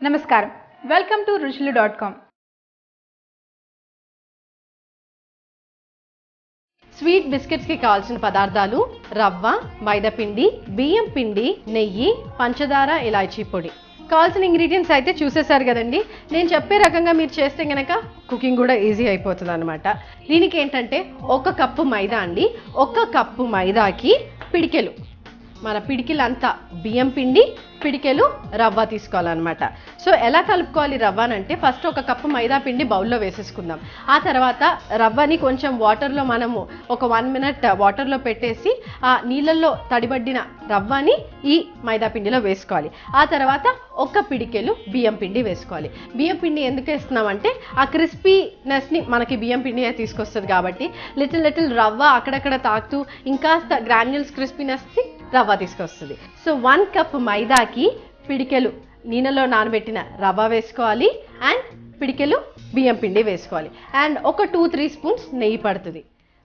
నమస్కారం welcome to ruchilu.com sweet biscuits కి కావాల్సిన పదార్థాలు రవ్వ మైదా పిండి బియ్యం పిండి నెయ్యి పంచదార ఇలాచీ పొడి కావాల్సిన ఇంగ్రీడియంట్స్ అయితే చూసేశారు కదండి నేను చెప్పే రకంగా మీరు చేస్తే గనక కుకింగ్ కూడా ఈజీ అయిపోతుంది అనమాట దీనికి ఏంటంటే 1 కప్పు మైదా అండి 1 కప్పు మైదాకి పిడికెలు మన పిడికిలంతా బియ్యం పిండి పిడికెలు రవ్వ తీసుకోవాలన్నమాట సో ఎలా కలుపుకోవాలి రవ్వనంటే ఫస్ట్ 1 కప్పు మైదా పిండి బౌల్లో వేసేసుకుందాం ఆ తర్వాత రవ్వని కొంచెం వాటర్లో మనము ఒక 1 మినిట్ వాటర్లో పెట్టేసి ఆ నీళ్ళల్లో తడిబడిన రవ్వని ఈ మైదా పిండిలో వేసుకోవాలి ఆ తర్వాత 1 పిడికెలు బియ్యం పిండి వేసుకోవాలి బియ్యం పిండి ఎందుకు వేస్తున్నామంటే ఆ క్రిస్పీనెస్ని మనకి బియ్యం పిండి తీసుకొస్తుంది కాబట్టి లిటిల్ రవ్వ అక్కడక్కడ తాకుతూ ఇంకాస్త గ్రాన్యుల్స్ క్రిస్పీనెస్ని రవ్వ తీసుకొస్తుంది సో 1 కప్ మైదాకి పిడికెలు నీళ్ళలో నానబెట్టిన రవ్వ వేసుకోవాలి అండ్ పిడికెలు బియ్యం పిండి వేసుకోవాలి అండ్ ఒక 2-3 స్పూన్స్ నెయ్యి పడుతుంది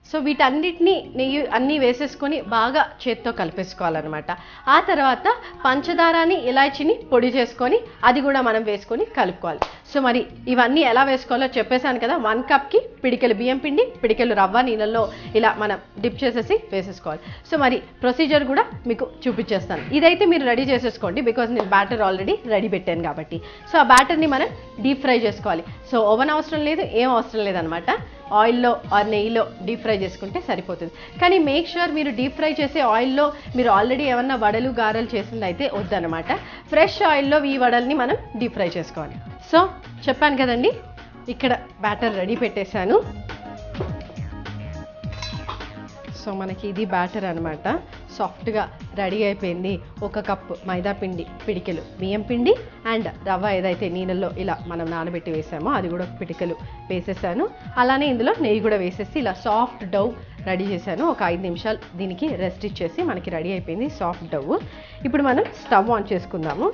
సో వీటన్నిటిని నెయ్యి అన్నీ వేసేసుకొని బాగా చేత్తో కలిపేసుకోవాలన్నమాట ఆ తర్వాత పంచదారని ఇలాచీని పొడి చేసుకొని అది కూడా మనం వేసుకొని కలుపుకోవాలి సో మరి ఇవన్నీ ఎలా వేసుకోవాలో చెప్పేశాను కదా 1 కప్కి పిడికెలు బియ్యం పిండి పిడికెలు రవ్వ నీళ్ళల్లో ఇలా మనం డిప్ చేసేసి వేసేసుకోవాలి సో మరి ప్రొసీజర్ కూడా మీకు చూపించేస్తాను ఇదైతే మీరు రెడీ చేసేసుకోండి బికాజ్ నేను బ్యాటర్ ఆల్రెడీ రెడీ పెట్టాను కాబట్టి సో ఆ బ్యాటర్ని మనం డీప్ ఫ్రై చేసుకోవాలి సో ఓవెన్ అవసరం లేదు ఏం అవసరం లేదనమాట ఆయిల్లో ఆర్ నెయ్యిలో డీప్ ఫ్రై చేసుకుంటే సరిపోతుంది కానీ మేక్ ష్యూర్ మీరు డీప్ ఫ్రై చేసే ఆయిల్లో మీరు ఆల్రెడీ ఏమన్నా వడలు గారెలు చేసింది అయితే వద్దనమాట ఫ్రెష్ ఆయిల్లో ఈ వడల్ని మనం డీప్ ఫ్రై చేసుకోవాలి సో చెప్పాను కదండి ఇక్కడ బ్యాటర్ రెడీ పెట్టేశాను సో మనకి ఇది బ్యాటర్ అనమాట సాఫ్ట్గా రెడీ అయిపోయింది 1 కప్పు మైదా పిండి పిడికెలు బియ్యం పిండి అండ్ రవ్వ ఏదైతే నీళ్ళల్లో ఇలా మనం నానబెట్టి వేసామో అది కూడా పిడికెలు వేసేసాను అలానే ఇందులో నెయ్యి కూడా వేసేసి ఇలా సాఫ్ట్ డవ్ రెడీ చేశాను ఒక 5 నిమిషాలు దీనికి రెస్ట్ ఇచ్చేసి మనకి రెడీ అయిపోయింది సాఫ్ట్ డవ్ ఇప్పుడు మనం స్టవ్ ఆన్ చేసుకుందాము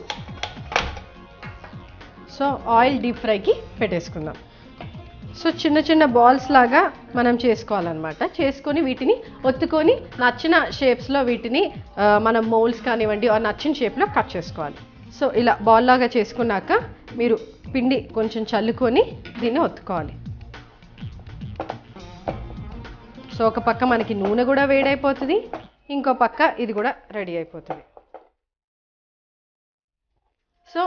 సో ఆయిల్ డీప్ ఫ్రైకి పెట్టేసుకుందాం సో చిన్న బాల్స్ లాగా మనం చేసుకోవాలన్నమాట చేసుకొని వీటిని ఒత్తుకొని నచ్చిన షేప్స్లో వీటిని మనం మోల్డ్స్ కానివ్వండి నచ్చిన షేప్లో కట్ చేసుకోవాలి సో ఇలా బాల్ లాగా చేసుకున్నాక మీరు పిండి కొంచెం చల్లుకొని దీన్ని ఒత్తుకోవాలి సో ఒక పక్క మనకి నూనె కూడా వేడైపోతుంది ఇంకో పక్క ఇది కూడా రెడీ అయిపోతుంది సో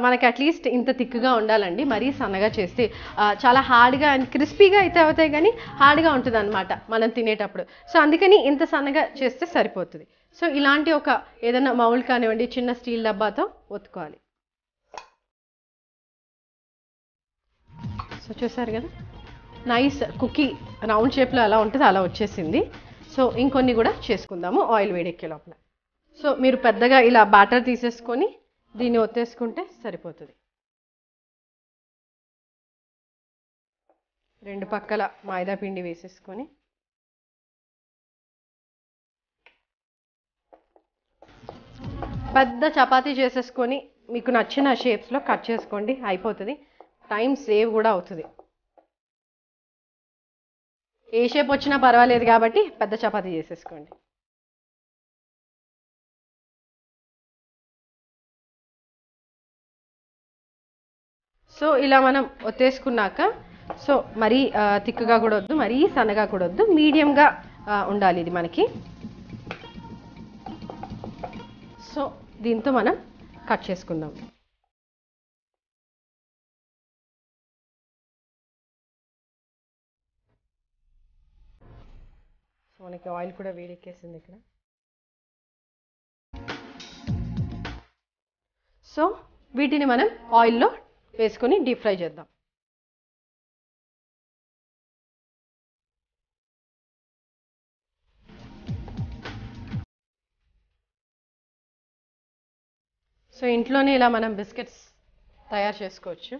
మనకి అట్లీస్ట్ ఇంత థిక్గా ఉండాలండి మరీ సన్నగా చేస్తే చాలా హార్డ్గా అండ్ క్రిస్పీగా అయితే అవుతాయి కానీ హార్డ్గా ఉంటుంది అనమాట మనం తినేటప్పుడు సో అందుకని ఇంత సన్నగా చేస్తే సరిపోతుంది సో ఇలాంటి ఒక ఏదైనా మౌల్డ్ కానివ్వండి చిన్న స్టీల్ డబ్బాతో ఒత్తుకోవాలి సో చూసారు కదా నైస్ కుకీ రౌండ్ షేప్లో ఎలా ఉంటుంది అలా వచ్చేసింది సో ఇంకొన్ని కూడా చేసుకుందాము ఆయిల్ వేడెక్కే లోపల సో మీరు పెద్దగా ఇలా బ్యాటర్ తీసేసుకొని దీన్ని ఒత్తేసుకుంటే సరిపోతుంది 2 పక్కల మైదా పిండి వేసేసుకొని పెద్ద చపాతీ చేసేసుకొని మీకు నచ్చిన షేప్స్లో కట్ చేసుకోండి అయిపోతుంది టైం సేవ్ కూడా అవుతుంది ఏ షేప్ వచ్చినా పర్వాలేదు కాబట్టి పెద్ద చపాతీ చేసేసుకోండి సో ఇలా మనం ఒత్తేసుకున్నాక సో మరీ థిక్గా కూడా వద్దు మరీ సన్నగా కూడా వద్దు మీడియంగా ఉండాలి ఇది మనకి సో దీంతో మనం కట్ చేసుకుందాం సో మనకి ఆయిల్ కూడా వేడెక్కేసింది ఇక్కడ సో వీటిని మనం ఆయిల్లో వేసుకొని డీప్ ఫ్రై చేద్దాం సో ఇంట్లోనే ఇలా మనం బిస్కెట్స్ తయారు చేసుకోవచ్చు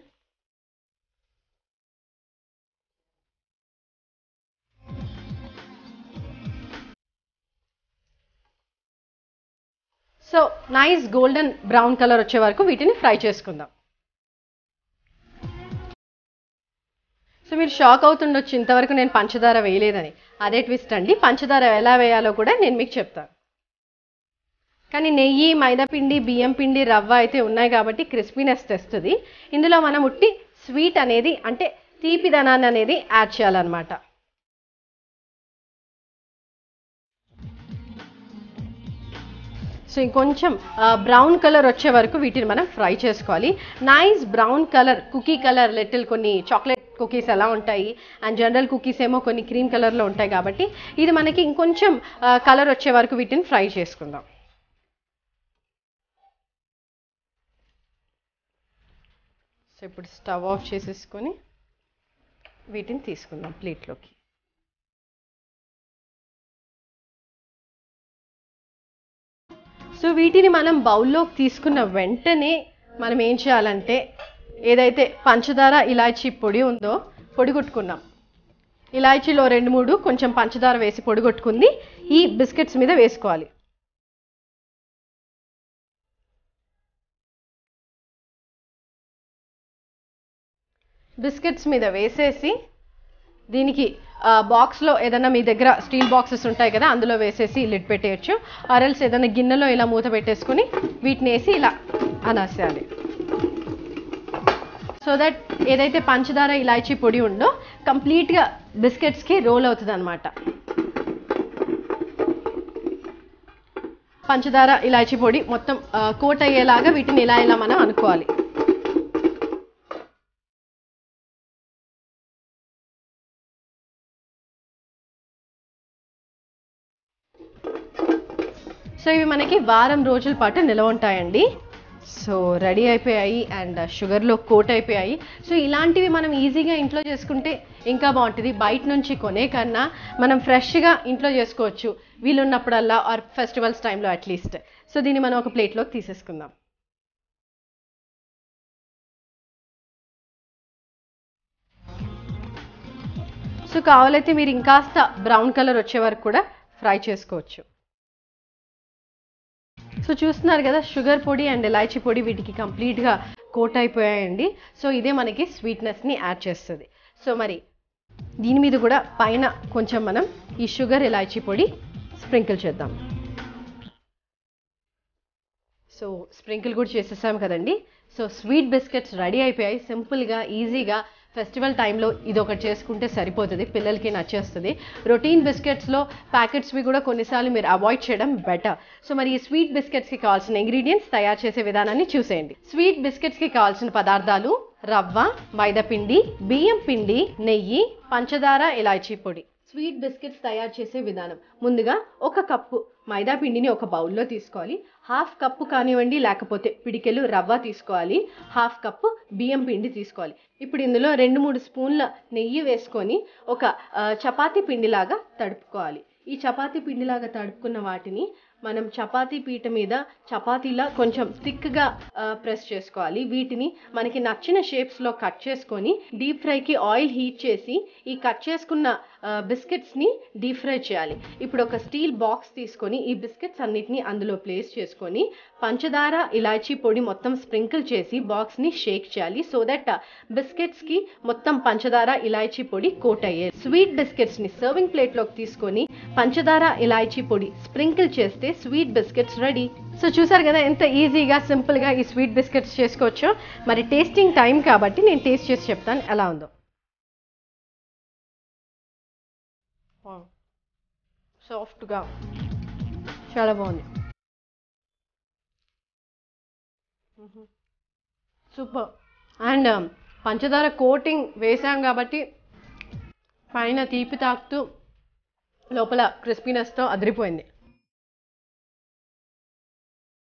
so nice golden brown colour వచ్చే వరకు వీటిని ఫ్రై చేసుకుందాం సో మీరు షాక్ అవుతుండొచ్చు ఇంతవరకు నేను పంచదార వేయలేదని అదే ట్విస్ట్ అండి పంచదార ఎలా వేయాలో కూడా నేను మీకు చెప్తాను కానీ నెయ్యి, మైదా పిండి, బియ్యం పిండి, రవ్వ అయితే ఉన్నాయి కాబట్టి క్రిస్పీనెస్ తెస్తుంది. ఇందులో మనం ఉట్టి స్వీట్ అనేది అంటే తీపిదనాన్ని అనేది యాడ్ చేయాలన్నమాట. సో ఇంకొంచెం బ్రౌన్ కలర్ వచ్చే వరకు వీటిని మనం ఫ్రై చేసుకోవాలి. Nice brown colour, cookie colour, little కొన్ని చాక్లెట్ కుకీస్ ఎలా ఉంటాయి అండ్ జనరల్ కుకీస్ ఏమో కొన్ని క్రీమ్ కలర్లో ఉంటాయి కాబట్టి ఇది మనకి ఇంకొంచెం కలర్ వచ్చే వరకు వీటిని ఫ్రై చేసుకుందాం. సో ఇప్పుడు స్టవ్ ఆఫ్ చేసేసుకొని వీటిని తీసుకుందాం ప్లేట్లోకి. సో వీటిని మనం బౌల్లోకి తీసుకున్న వెంటనే మనం ఏం చేయాలంటే ఏదైతే పంచదార ఇలాచీ పొడి ఉందో పొడిగొట్టుకున్నాం, ఇలాచీలో 2-3 కొంచెం పంచదార వేసి పొడిగొట్టుకుంది ఈ బిస్కెట్స్ మీద వేసుకోవాలి. బిస్కెట్స్ మీద వేసేసి దీనికి బాక్స్లో ఏదైనా మీ దగ్గర స్టీల్ బాక్సెస్ ఉంటాయి కదా అందులో వేసేసి లిడ్ పెట్టేయచ్చు. ఆర్ఎల్స్ ఏదైనా గిన్నెలో ఇలా మూత పెట్టేసుకొని వీటిని వేసి ఇలా అనేసేయాలి. సో దట్ ఏదైతే పంచదార ఇలాచీ పొడి ఉందో కంప్లీట్గా బిస్కెట్స్కి రోల్ అవుతుంది అనమాట. పంచదార ఇలాచీ పొడి మొత్తం కోట్ అయ్యేలాగా వీటిని ఇలా ఇలా మనం అనుకోవాలి. సో ఇవి మనకి వారం రోజుల పాటు నిలవ ఉంటాయండి. సో రెడీ అయిపోయాయి అండ్ షుగర్లో కోట్ అయిపోయాయి. సో ఇలాంటివి మనం ఈజీగా ఇంట్లో చేసుకుంటే ఇంకా బాగుంటుంది. బయట నుంచి కొనే కన్నా మనం ఫ్రెష్గా ఇంట్లో చేసుకోవచ్చు వీలున్నప్పుడల్లా ఆర్ ఫెస్టివల్స్ టైంలో అట్లీస్ట్. సో దీన్ని మనం ఒక ప్లేట్లోకి తీసేసుకుందాం. సో కావాలైతే మీరు ఇంకాస్త బ్రౌన్ కలర్ వచ్చే వరకు కూడా ఫ్రై చేసుకోవచ్చు. సో చూస్తున్నారు కదా షుగర్ పొడి అండ్ ఇలాచీ పొడి వీటికి కంప్లీట్గా కోట్ అయిపోయాయండి. సో ఇదే మనకి స్వీట్నెస్ని యాడ్ చేస్తుంది. సో మరి దీని మీద కూడా పైన కొంచెం మనం ఈ షుగర్ ఇలాచీ పొడి స్ప్రింకిల్ చేద్దాం. సో స్ప్రింకిల్ కూడా చేసేసాం కదండి. సో స్వీట్ బిస్కెట్స్ రెడీ అయిపోయాయి. సింపుల్గా ఈజీగా ఫెస్టివల్ టైంలో ఇది ఒకటి చేసుకుంటే సరిపోతుంది, పిల్లలకి నచ్చేస్తుంది. రొటీన్ బిస్కెట్స్లో ప్యాకెట్స్వి కూడా కొన్నిసార్లు మీరు అవాయిడ్ చేయడం బెటర్. సో మరి ఈ స్వీట్ బిస్కెట్స్కి కావాల్సిన ఇంగ్రీడియంట్స్ తయారు చేసే విధానాన్ని చూసేయండి. స్వీట్ బిస్కెట్స్కి కావాల్సిన పదార్థాలు రవ్వ, మైదాపిండి, బియ్యం పిండి, నెయ్యి, పంచదార, ఇలాచీ పొడి. స్వీట్ బిస్కెట్స్ తయారు చేసే విధానం: ముందుగా 1 కప్పు మైదా పిండిని ఒక బౌల్లో తీసుకోవాలి. 1/2 కప్పు కానివ్వండి లేకపోతే పిడికెలు రవ్వ తీసుకోవాలి. 1/2 కప్పు బియ్యం పిండి తీసుకోవాలి. ఇప్పుడు ఇందులో 2-3 స్పూన్ల నెయ్యి వేసుకొని ఒక చపాతీ పిండిలాగా తడుపుకోవాలి. ఈ చపాతీ పిండిలాగా తడుపుకున్న వాటిని మనం చపాతీ పీట మీద చపాతీలా కొంచెం థిక్గా ప్రెస్ చేసుకోవాలి. వీటిని మనకి నచ్చిన షేప్స్లో కట్ చేసుకొని డీప్ ఫ్రైకి ఆయిల్ హీట్ చేసి ఈ కట్ చేసుకున్న బిస్కెట్స్ని డీప్ ఫ్రై చేయాలి. ఇప్పుడు ఒక స్టీల్ బాక్స్ తీసుకొని ఈ బిస్కెట్స్ అన్నిటిని అందులో ప్లేస్ చేసుకొని పంచదార ఇలాచీ పొడి మొత్తం స్ప్రింకిల్ చేసి బాక్స్ని షేక్ చేయాలి. సో దట్ బిస్కెట్స్కి మొత్తం పంచదార ఇలాచీ పొడి కోట్ అయ్యే. స్వీట్ బిస్కెట్స్ని సర్వింగ్ ప్లేట్లోకి తీసుకొని పంచదార ఇలాచీ పొడి స్ప్రింకిల్ చేస్తే స్వీట్ బిస్కెట్స్ రెడీ. సో చూసారు కదా ఎంత ఈజీగా సింపుల్గా ఈ స్వీట్ బిస్కెట్స్ చేసుకోవచ్చు. మరి టేస్టింగ్ టైం కాబట్టి నేను టేస్ట్ చేసి చెప్తాను ఎలా ఉందో. సాఫ్ట్గా చాలా బాగుంది, సూపర్. అండ్ పంచదార కోటింగ్ వేసాం కాబట్టి పైన తీపి తాకుతూ లోపల క్రిస్పీనెస్తో అదిరిపోయింది.